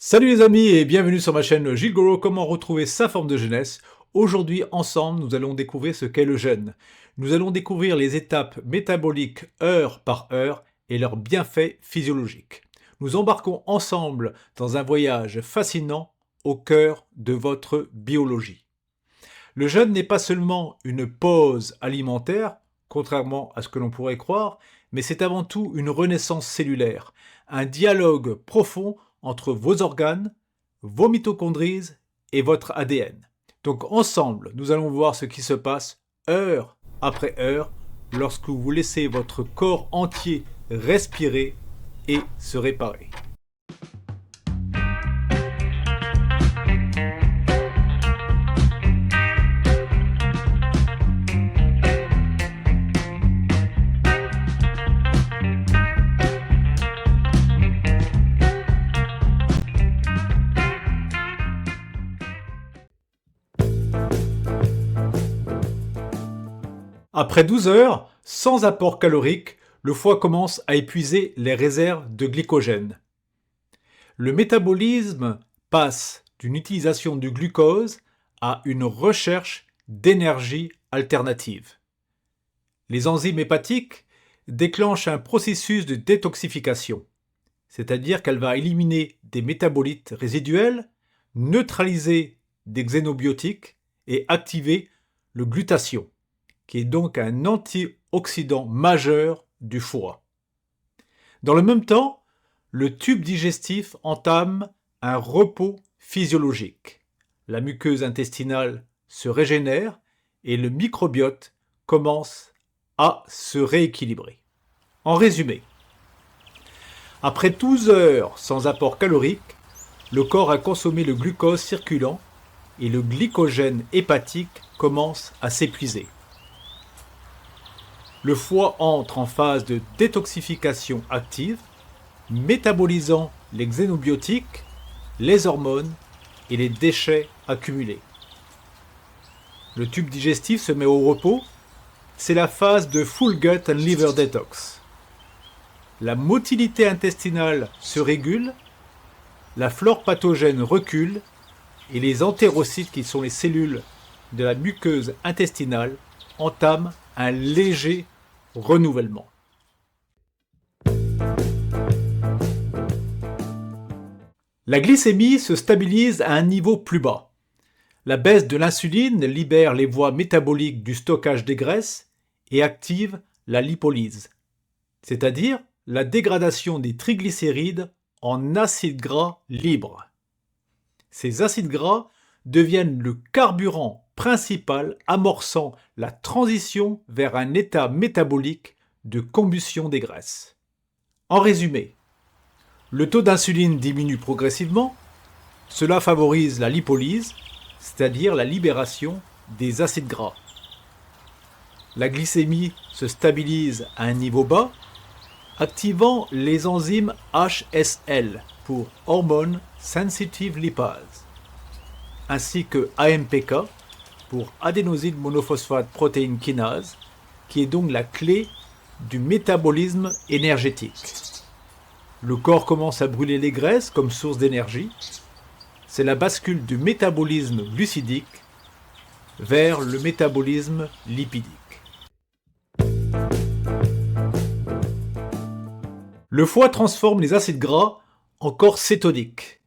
Salut les amis et bienvenue sur ma chaîne Gilles Goro, comment retrouver sa forme de jeunesse. Aujourd'hui, ensemble, nous allons découvrir ce qu'est le jeûne. Nous allons découvrir les étapes métaboliques heure par heure et leurs bienfaits physiologiques. Nous embarquons ensemble dans un voyage fascinant au cœur de votre biologie. Le jeûne n'est pas seulement une pause alimentaire, contrairement à ce que l'on pourrait croire, mais c'est avant tout une renaissance cellulaire, un dialogue profond entre vos organes, vos mitochondries et votre ADN. Donc ensemble, nous allons voir ce qui se passe heure après heure lorsque vous laissez votre corps entier respirer et se réparer. Après 12 heures, sans apport calorique, le foie commence à épuiser les réserves de glycogène. Le métabolisme passe d'une utilisation du glucose à une recherche d'énergie alternative. Les enzymes hépatiques déclenchent un processus de détoxification, c'est-à-dire qu'elle va éliminer des métabolites résiduels, neutraliser des xénobiotiques et activer le glutathion, qui est donc un antioxydant majeur du foie. Dans le même temps, le tube digestif entame un repos physiologique. La muqueuse intestinale se régénère et le microbiote commence à se rééquilibrer. En résumé, après 12 heures sans apport calorique, le corps a consommé le glucose circulant et le glycogène hépatique commence à s'épuiser. Le foie entre en phase de détoxification active, métabolisant les xénobiotiques, les hormones et les déchets accumulés. Le tube digestif se met au repos, c'est la phase de Full Gut and Liver Detox. La motilité intestinale se régule, la flore pathogène recule et les entérocytes, qui sont les cellules de la muqueuse intestinale, entament un léger renouvellement. La glycémie se stabilise à un niveau plus bas. La baisse de l'insuline libère les voies métaboliques du stockage des graisses et active la lipolyse, c'est-à-dire la dégradation des triglycérides en acides gras libres. Ces acides gras deviennent le carburant principal amorçant la transition vers un état métabolique de combustion des graisses. En résumé, le taux d'insuline diminue progressivement, cela favorise la lipolyse, c'est-à-dire la libération des acides gras. La glycémie se stabilise à un niveau bas, activant les enzymes HSL pour Hormone Sensitive Lipase, ainsi que AMPK pour adénosine monophosphate protéine kinase, qui est donc la clé du métabolisme énergétique. Le corps commence à brûler les graisses comme source d'énergie. C'est la bascule du métabolisme glucidique vers le métabolisme lipidique. Le foie transforme les acides gras en corps cétoniques,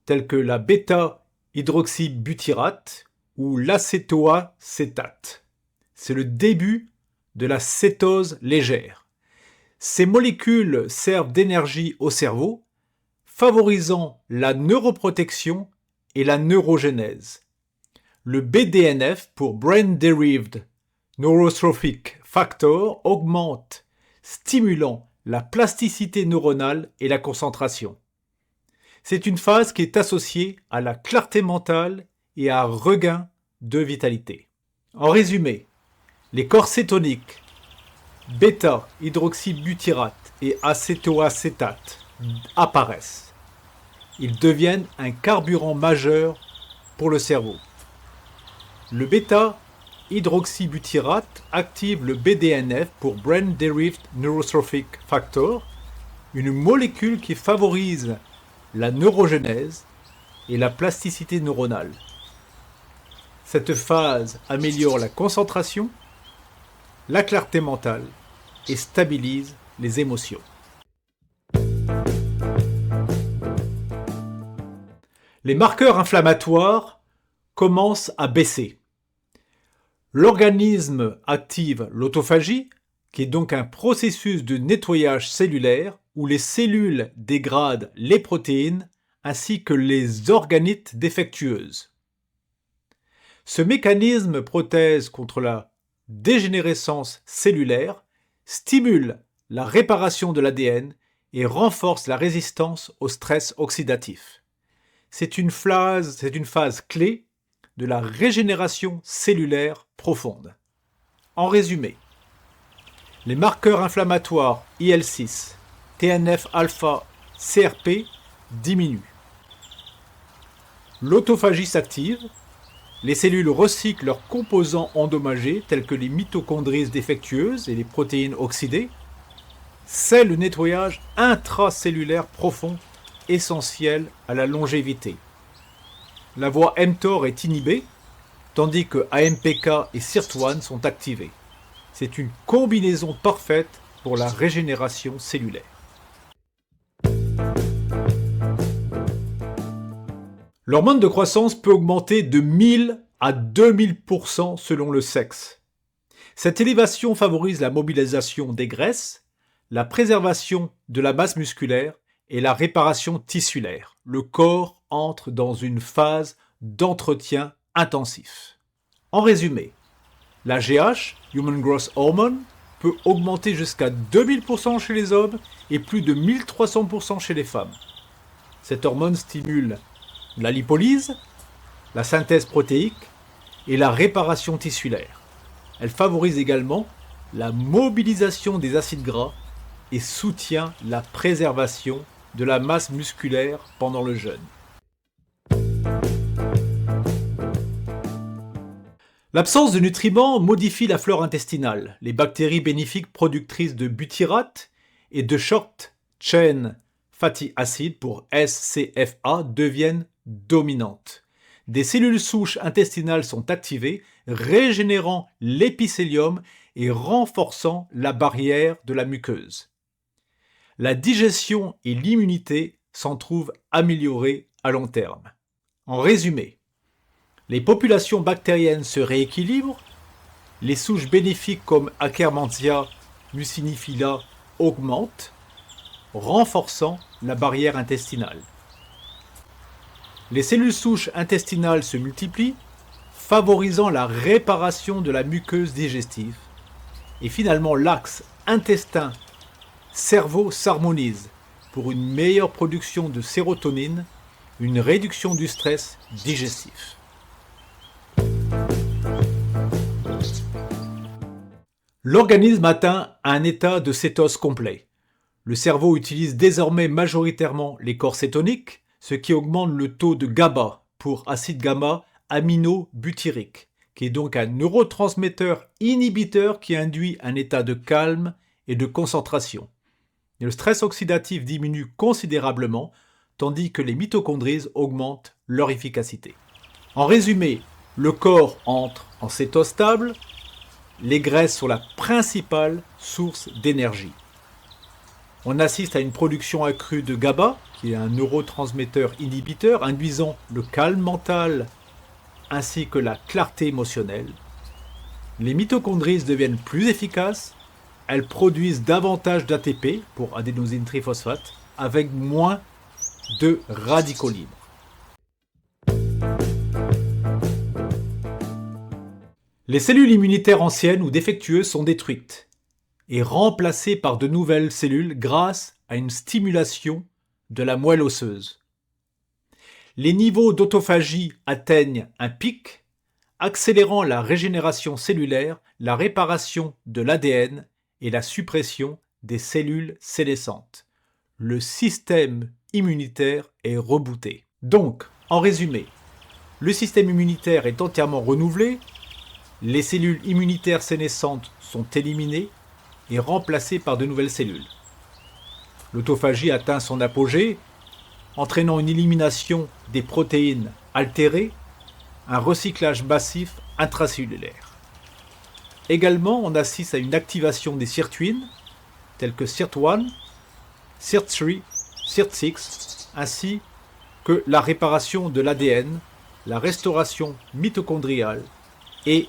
tels que la bêta-hydroxybutyrate ou l'acétoacétate. C'est le début de la cétose légère. Ces molécules servent d'énergie au cerveau, favorisant la neuroprotection et la neurogénèse. Le BDNF, pour Brain Derived Neurotrophic Factor, augmente, stimulant la plasticité neuronale et la concentration. C'est une phase qui est associée à la clarté mentale et à un regain de vitalité. En résumé, les corps cétoniques, bêta-hydroxybutyrate et acétoacétate apparaissent. Ils deviennent un carburant majeur pour le cerveau. Le bêta-hydroxybutyrate active le BDNF pour Brain Derived Neurotrophic Factor, une molécule qui favorise la neurogénèse et la plasticité neuronale. Cette phase améliore la concentration, la clarté mentale et stabilise les émotions. Les marqueurs inflammatoires commencent à baisser. L'organisme active l'autophagie, qui est donc un processus de nettoyage cellulaire où les cellules dégradent les protéines ainsi que les organites défectueuses. Ce mécanisme protège contre la dégénérescence cellulaire, stimule la réparation de l'ADN et renforce la résistance au stress oxydatif. C'est une phase clé de la régénération cellulaire profonde. En résumé, les marqueurs inflammatoires IL-6, TNF-alpha, CRP diminuent. L'autophagie s'active, les cellules recyclent leurs composants endommagés tels que les mitochondries défectueuses et les protéines oxydées. C'est le nettoyage intracellulaire profond essentiel à la longévité. La voie mTOR est inhibée, tandis que AMPK et SIRT1 sont activés. C'est une combinaison parfaite pour la régénération cellulaire. L'hormone de croissance peut augmenter de 1000 à 2000% selon le sexe. Cette élévation favorise la mobilisation des graisses, la préservation de la masse musculaire et la réparation tissulaire. Le corps entre dans une phase d'entretien intensif. En résumé, la GH, Human Growth Hormone, peut augmenter jusqu'à 2000% chez les hommes et plus de 1300% chez les femmes. Cette hormone stimule la lipolyse, la synthèse protéique et la réparation tissulaire. Elle favorise également la mobilisation des acides gras et soutient la préservation de la masse musculaire pendant le jeûne. L'absence de nutriments modifie la flore intestinale. Les bactéries bénéfiques productrices de butyrate et de short chain fatty acid pour SCFA deviennent dominantes. Des cellules souches intestinales sont activées, régénérant l'épithélium et renforçant la barrière de la muqueuse. La digestion et l'immunité s'en trouvent améliorées à long terme. En résumé, les populations bactériennes se rééquilibrent, les souches bénéfiques comme Akkermansia mucinifila augmentent, renforçant la barrière intestinale. Les cellules souches intestinales se multiplient, favorisant la réparation de la muqueuse digestive. Et finalement, l'axe intestin-cerveau s'harmonise pour une meilleure production de sérotonine, une réduction du stress digestif. L'organisme atteint un état de cétose complet. Le cerveau utilise désormais majoritairement les corps cétoniques, ce qui augmente le taux de GABA pour acide gamma-aminobutyrique, qui est donc un neurotransmetteur inhibiteur qui induit un état de calme et de concentration. Et le stress oxydatif diminue considérablement, tandis que les mitochondries augmentent leur efficacité. En résumé, le corps entre en cétose stable, les graisses sont la principale source d'énergie. On assiste à une production accrue de GABA, qui est un neurotransmetteur inhibiteur, induisant le calme mental ainsi que la clarté émotionnelle. Les mitochondries deviennent plus efficaces, elles produisent davantage d'ATP pour adénosine triphosphate avec moins de radicaux libres. Les cellules immunitaires anciennes ou défectueuses sont détruites et remplacées par de nouvelles cellules grâce à une stimulation de la moelle osseuse. Les niveaux d'autophagie atteignent un pic, accélérant la régénération cellulaire, la réparation de l'ADN et la suppression des cellules sénescentes. Le système immunitaire est rebooté. Donc, en résumé, le système immunitaire est entièrement renouvelé, les cellules immunitaires sénescentes sont éliminées et remplacées par de nouvelles cellules. L'autophagie atteint son apogée entraînant une élimination des protéines altérées, un recyclage massif intracellulaire. Également, on assiste à une activation des sirtuines, tels que SIRT1, SIRT3, SIRT6, ainsi que la réparation de l'ADN, la restauration mitochondriale et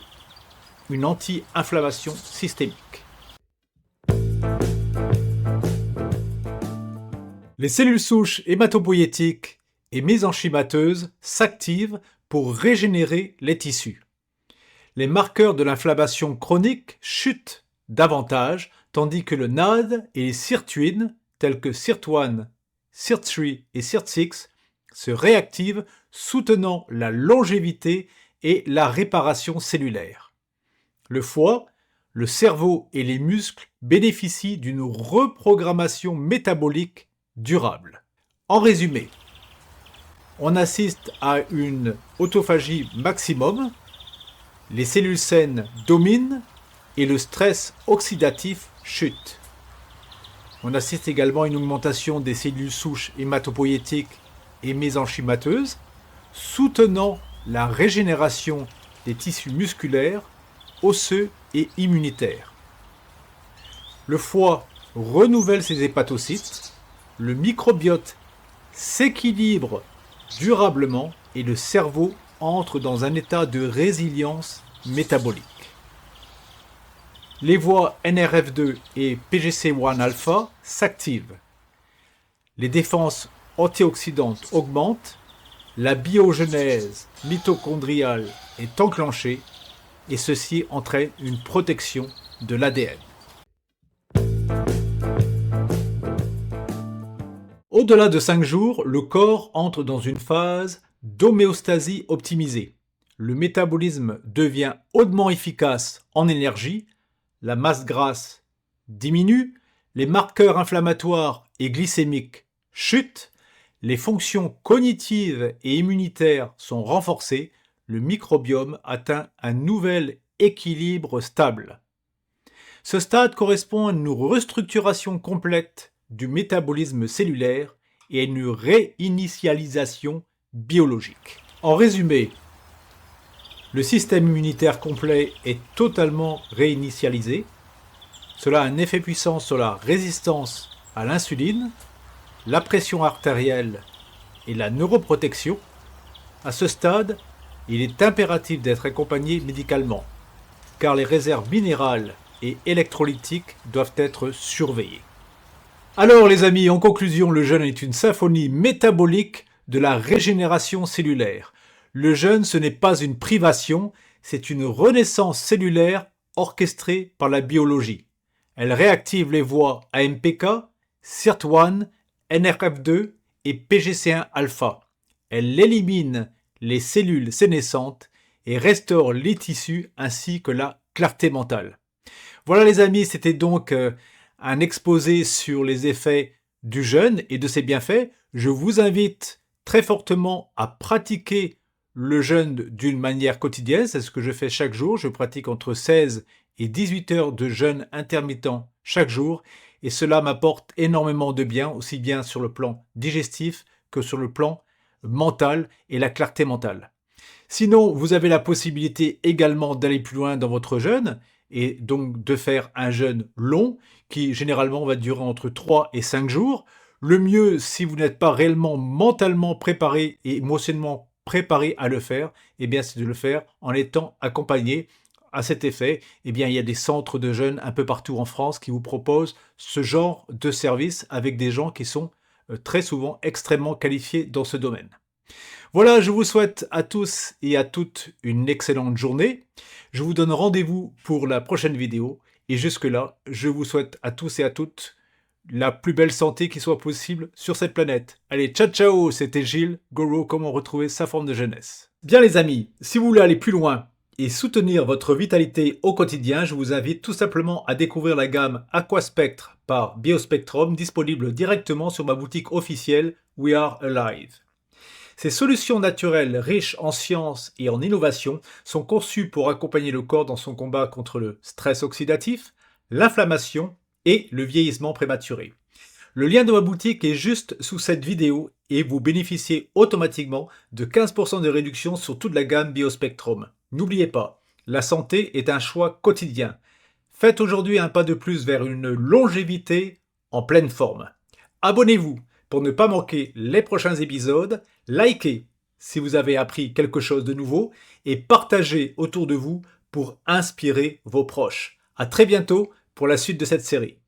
une anti-inflammation systémique. Les cellules souches hématopoïétiques et mésenchymateuses s'activent pour régénérer les tissus. Les marqueurs de l'inflammation chronique chutent davantage, tandis que le NAD et les sirtuines, tels que SIRT1, SIRT3 et SIRT6, se réactivent, soutenant la longévité et la réparation cellulaire. Le foie, le cerveau et les muscles bénéficient d'une reprogrammation métabolique durable. En résumé, on assiste à une autophagie maximum, les cellules saines dominent et le stress oxydatif chute. On assiste également à une augmentation des cellules souches hématopoïétiques et mésenchymateuses, soutenant la régénération des tissus musculaires, osseux et immunitaires. Le foie renouvelle ses hépatocytes, le microbiote s'équilibre durablement et le cerveau entre dans un état de résilience métabolique. Les voies NRF2 et PGC1-alpha s'activent. Les défenses antioxydantes augmentent, la biogenèse mitochondriale est enclenchée et ceci entraîne une protection de l'ADN. Au-delà de 5 jours, le corps entre dans une phase d'homéostasie optimisée. Le métabolisme devient hautement efficace en énergie, la masse grasse diminue, les marqueurs inflammatoires et glycémiques chutent, les fonctions cognitives et immunitaires sont renforcées, le microbiome atteint un nouvel équilibre stable. Ce stade correspond à une restructuration complète du métabolisme cellulaire et à une réinitialisation biologique. En résumé, le système immunitaire complet est totalement réinitialisé. Cela a un effet puissant sur la résistance à l'insuline, la pression artérielle et la neuroprotection. À ce stade, il est impératif d'être accompagné médicalement, car les réserves minérales et électrolytiques doivent être surveillées. Alors les amis, en conclusion, le jeûne est une symphonie métabolique de la régénération cellulaire. Le jeûne, ce n'est pas une privation, c'est une renaissance cellulaire orchestrée par la biologie. Elle réactive les voies AMPK, SIRT1, NRF2 et PGC1-alpha. Elle élimine les cellules sénescentes et restaure les tissus ainsi que la clarté mentale. Voilà les amis, c'était donc un exposé sur les effets du jeûne et de ses bienfaits. Je vous invite très fortement à pratiquer le jeûne d'une manière quotidienne. C'est ce que je fais chaque jour. Je pratique entre 16 et 18 heures de jeûne intermittent chaque jour et cela m'apporte énormément de bien, aussi bien sur le plan digestif que sur le plan mental et la clarté mentale. Sinon, vous avez la possibilité également d'aller plus loin dans votre jeûne et donc de faire un jeûne long qui généralement va durer entre 3 et 5 jours. Le mieux, si vous n'êtes pas réellement mentalement préparé et émotionnellement préparé à le faire, eh bien, c'est de le faire en étant accompagné. À cet effet, eh bien, il y a des centres de jeûne un peu partout en France qui vous proposent ce genre de service avec des gens qui sont très souvent extrêmement qualifiés dans ce domaine. Voilà, je vous souhaite à tous et à toutes une excellente journée. Je vous donne rendez-vous pour la prochaine vidéo. Et jusque-là, je vous souhaite à tous et à toutes la plus belle santé qui soit possible sur cette planète. Allez, ciao ciao, c'était Gilles, Goro, comment retrouver sa forme de jeunesse. Bien les amis, si vous voulez aller plus loin et soutenir votre vitalité au quotidien, je vous invite tout simplement à découvrir la gamme Aquaspectre par Biospectrum, disponible directement sur ma boutique officielle We Are Alive. Ces solutions naturelles riches en sciences et en innovation sont conçues pour accompagner le corps dans son combat contre le stress oxydatif, l'inflammation et le vieillissement prématuré. Le lien de ma boutique est juste sous cette vidéo et vous bénéficiez automatiquement de 15% de réduction sur toute la gamme Biospectrum. N'oubliez pas, la santé est un choix quotidien. Faites aujourd'hui un pas de plus vers une longévité en pleine forme. Abonnez-vous pour ne pas manquer les prochains épisodes, likez si vous avez appris quelque chose de nouveau et partagez autour de vous pour inspirer vos proches. À très bientôt pour la suite de cette série.